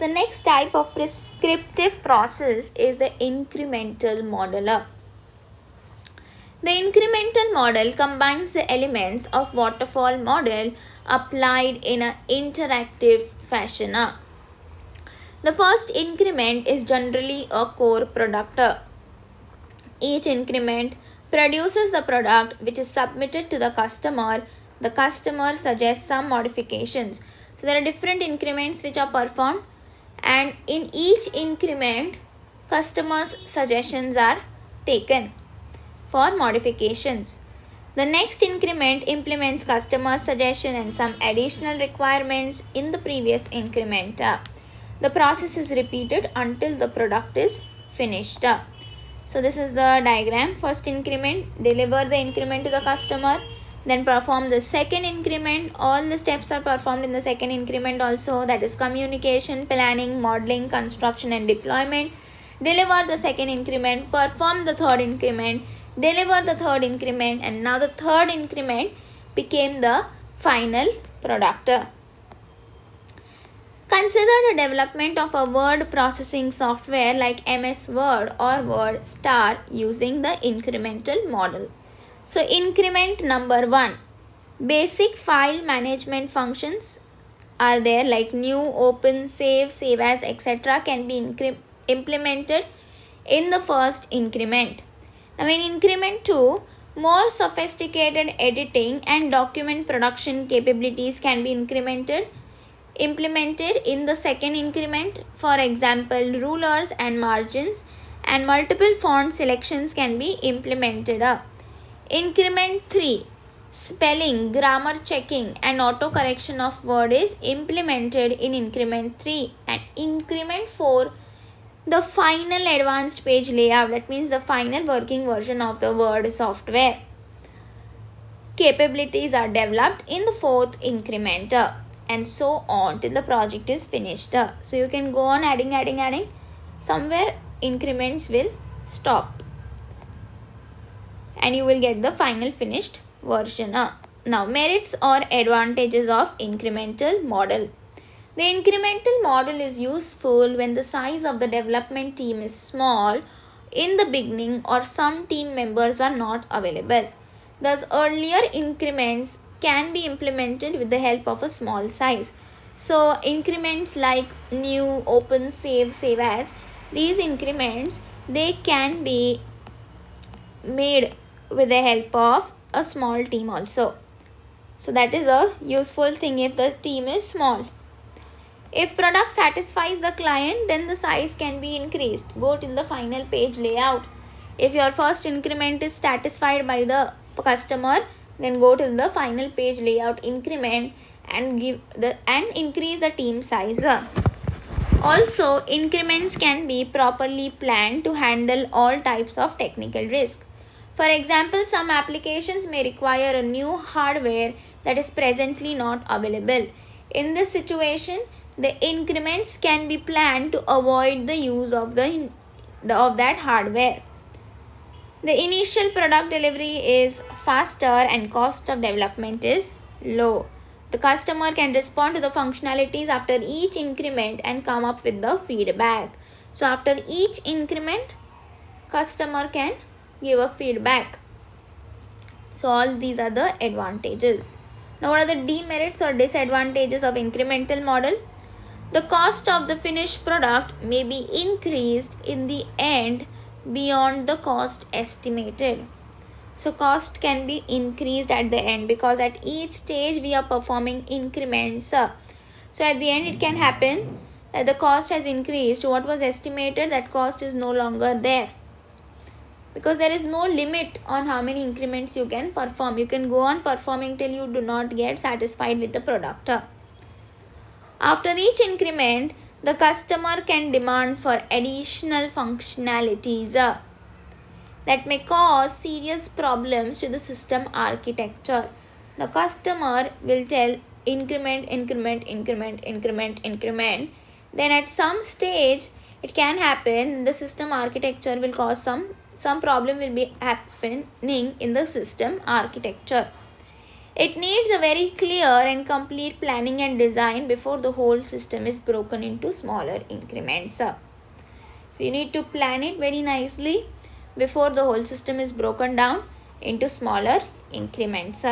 The next type of prescriptive process is the incremental model. The incremental model combines the elements of waterfall model applied in an interactive fashion. The first increment is generally a core product. Each increment produces the product which is submitted to the customer. The customer suggests some modifications. So there are different increments which are performed, and in each increment customers' suggestions are taken for modifications. The next increment implements customer suggestion and some additional requirements in the previous increment. The process is repeated until the product is finished. So this is the diagram. First increment, deliver the increment to the customer, then perform the second increment. All the steps are performed in the second increment also, that is communication, planning, modeling, construction and deployment. Deliver the second increment, perform the third increment, deliver the third increment, and now the third increment became the final product. Consider the development of a word processing software like MS Word or Word Star using the incremental model. So increment number 1, basic file management functions are there like new, open, save as, etc. can be implemented in the first increment. Now in increment 2, more sophisticated editing and document production capabilities can be implemented in the second increment. For example, rulers and margins and multiple font selections can be implemented. Increment 3, spelling, grammar checking and auto correction of word is implemented in increment 3. And increment 4, the final advanced page layout, that means the final working version of the Word software capabilities are developed in the fourth increment, and so on till the project is finished. So you can go on adding. Somewhere increments will stop and you will get the final finished version. Now merits or advantages of incremental model. The incremental model is useful when the size of the development team is small in the beginning or some team members are not available. Thus, earlier increments can be implemented with the help of a small size. So, increments like new, open, save as, these increments, they can be made with the help of a small team also. So, that is a useful thing if the team is small. If product satisfies the client, then the size can be increased. Go till the final page layout. If your first increment is satisfied by the customer, then go till the final page layout increment and increase the team size. Also, increments can be properly planned to handle all types of technical risk. For example, some applications may require a new hardware that is presently not available. In this situation, the increments can be planned to avoid the use of that hardware. The initial product delivery is faster and cost of development is low. The customer can respond to the functionalities after each increment and come up with the feedback. So after each increment, customer can give a feedback. So all these are the advantages. Now what are the demerits or disadvantages of incremental model? The cost of the finished product may be increased in the end beyond the cost estimated. So cost can be increased at the end because at each stage we are performing increments. So at the end it can happen that the cost has increased. What was estimated, that cost is no longer there. Because there is no limit on how many increments you can perform. You can go on performing till you do not get satisfied with the product. After each increment, the customer can demand for additional functionalities that may cause serious problems to the system architecture. The customer will tell increment. Then at some stage, it can happen the system architecture will cause some problem will be happening in the system architecture. It needs a very clear and complete planning and design before the whole system is broken into smaller increments. So you need to plan it very nicely before the whole system is broken down into smaller increments.